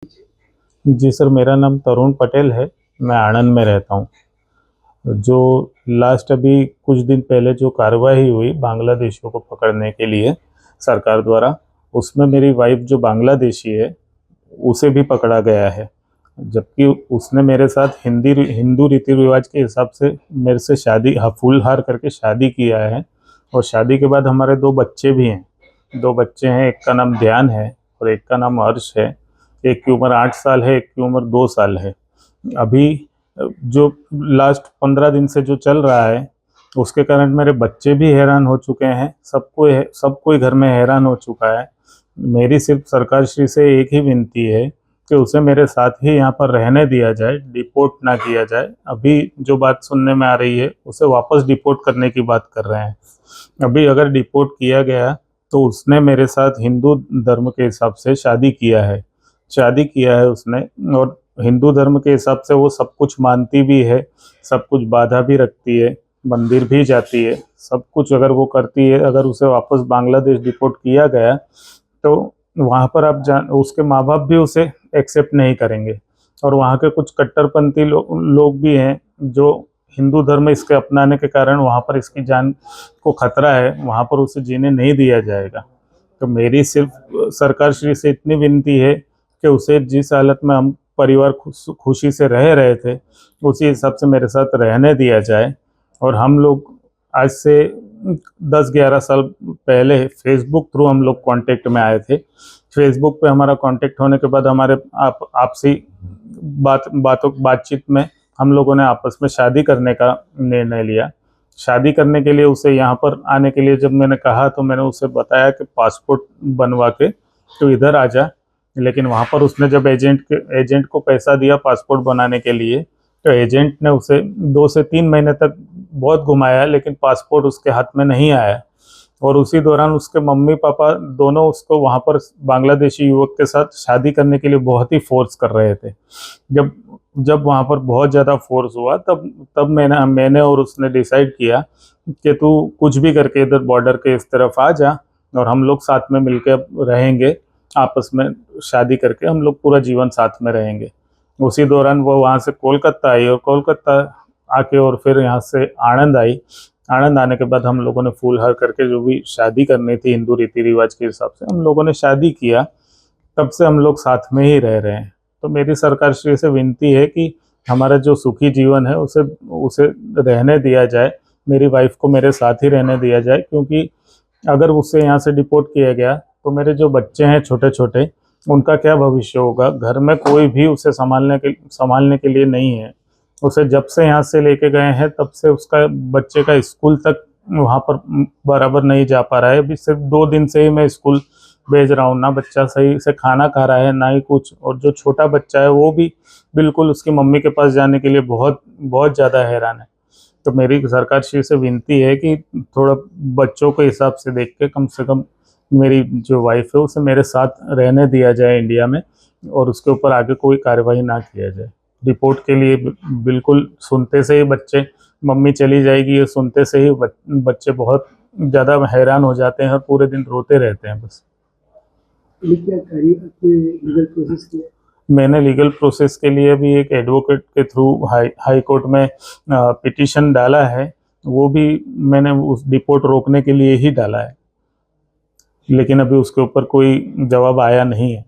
जी sir, मेरा नाम तरुण पटेल है। मैं आणंद में रहता हूँ। जो लास्ट अभी कुछ दिन पहले जो कार्रवाई हुई बांग्लादेशियों को पकड़ने के लिए सरकार द्वारा, उसमें मेरी वाइफ जो बांग्लादेशी है उसे भी पकड़ा गया है। जबकि उसने मेरे साथ हिंदू रीति रिवाज के हिसाब से मेरे से शादी फूल हार करके शादी किया है। और शादी के बाद हमारे दो बच्चे भी हैं। दो बच्चे हैं, एक का नाम ध्यान है और एक का नाम हर्ष है। एक की उम्र 8 साल है, एक की उम्र 2 साल है। अभी जो लास्ट 15 दिन से जो चल रहा है उसके कारण मेरे बच्चे भी हैरान हो चुके हैं। सब कोई घर में हैरान हो चुका है। मेरी सिर्फ सरकार श्री से एक ही विनती है कि उसे मेरे साथ ही यहाँ पर रहने दिया जाए, डिपोर्ट ना किया जाए। अभी जो बात सुनने में आ रही है उसे वापस डिपोर्ट करने की बात कर रहे हैं। अभी अगर डिपोर्ट किया गया तो उसने मेरे साथ हिंदू धर्म के हिसाब से शादी किया है उसने। और हिंदू धर्म के हिसाब से वो सब कुछ मानती भी है, सब कुछ बाधा भी रखती है, मंदिर भी जाती है, सब कुछ अगर वो करती है। अगर उसे वापस बांग्लादेश डिपोर्ट किया गया तो वहाँ पर उसके माँ बाप भी उसे एक्सेप्ट नहीं करेंगे। और वहाँ के कुछ कट्टरपंथी लोग भी हैं जो हिंदू धर्म इसके अपनाने के कारण वहाँ पर इसकी जान को खतरा है, वहाँ पर उसे जीने नहीं दिया जाएगा। तो मेरी सिर्फ सरकार श्री से इतनी विनती है कि उसे जिस हालत में हम परिवार खुशी से रह रहे थे उसी हिसाब से मेरे साथ रहने दिया जाए। और हम लोग आज से 10-11 साल पहले फेसबुक थ्रू हम लोग कांटेक्ट में आए थे। फेसबुक पे हमारा कांटेक्ट होने के बाद हमारे आपसी बातचीत में हम लोगों ने आपस में शादी करने का निर्णय लिया। शादी करने के लिए उसे यहाँ पर आने के लिए जब मैंने कहा तो मैंने उसे बताया कि पासपोर्ट बनवा के तो इधर आ जा। लेकिन वहाँ पर उसने जब एजेंट को पैसा दिया पासपोर्ट बनाने के लिए तो एजेंट ने उसे 2 से 3 महीने तक बहुत घुमाया, लेकिन पासपोर्ट उसके हाथ में नहीं आया। और उसी दौरान उसके मम्मी पापा दोनों उसको वहाँ पर बांग्लादेशी युवक के साथ शादी करने के लिए बहुत ही फोर्स कर रहे थे। जब जब वहाँ पर बहुत ज़्यादा फोर्स हुआ तब मैंने और उसने डिसाइड किया कि तू कुछ भी करके इधर बॉर्डर के इस तरफ आ जा और हम लोग साथ में मिलकर रहेंगे, आपस में शादी करके हम लोग पूरा जीवन साथ में रहेंगे। उसी दौरान वो वहाँ से कोलकाता आई और कोलकाता आके और फिर यहाँ से आणंद आई। आणंद आने के बाद हम लोगों ने फूल हार करके जो भी शादी करनी थी हिंदू रीति रिवाज के हिसाब से हम लोगों ने शादी किया। तब से हम लोग साथ में ही रह रहे हैं। तो मेरी सरकार श्री से विनती है कि हमारा जो सुखी जीवन है उसे उसे रहने दिया जाए, मेरी वाइफ को मेरे साथ ही रहने दिया जाए। क्योंकि अगर उससे यहाँ से डिपोर्ट किया गया तो मेरे जो बच्चे हैं छोटे छोटे, उनका क्या भविष्य होगा। घर में कोई भी उसे संभालने के लिए नहीं है। उसे जब से यहाँ से लेके गए हैं तब से उसका बच्चे का स्कूल तक वहाँ पर बराबर नहीं जा पा रहा है। अभी सिर्फ 2 दिन से ही मैं स्कूल भेज रहा हूँ, ना बच्चा सही से खाना खा रहा है ना ही कुछ। और जो छोटा बच्चा है वो भी बिल्कुल उसकी मम्मी के पास जाने के लिए बहुत बहुत ज़्यादा हैरान है। तो मेरी सरकार श्री से विनती है कि थोड़ा बच्चों के हिसाब से देख के कम से कम मेरी जो वाइफ है उसे मेरे साथ रहने दिया जाए इंडिया में, और उसके ऊपर आगे कोई कार्रवाई ना किया जाए। रिपोर्ट के लिए बिल्कुल सुनते से ही बच्चे, मम्मी चली जाएगी ये सुनते से ही बच्चे बहुत ज़्यादा हैरान हो जाते हैं और पूरे दिन रोते रहते हैं बस। क्या लीगल प्रोसेस किया? मैंने लीगल प्रोसेस के लिए भी एक एडवोकेट के थ्रू हाई कोर्ट में पिटीशन डाला है। वो भी मैंने उस डिपोर्ट रोकने के लिए ही डाला है, लेकिन अभी उसके ऊपर कोई जवाब आया नहीं है।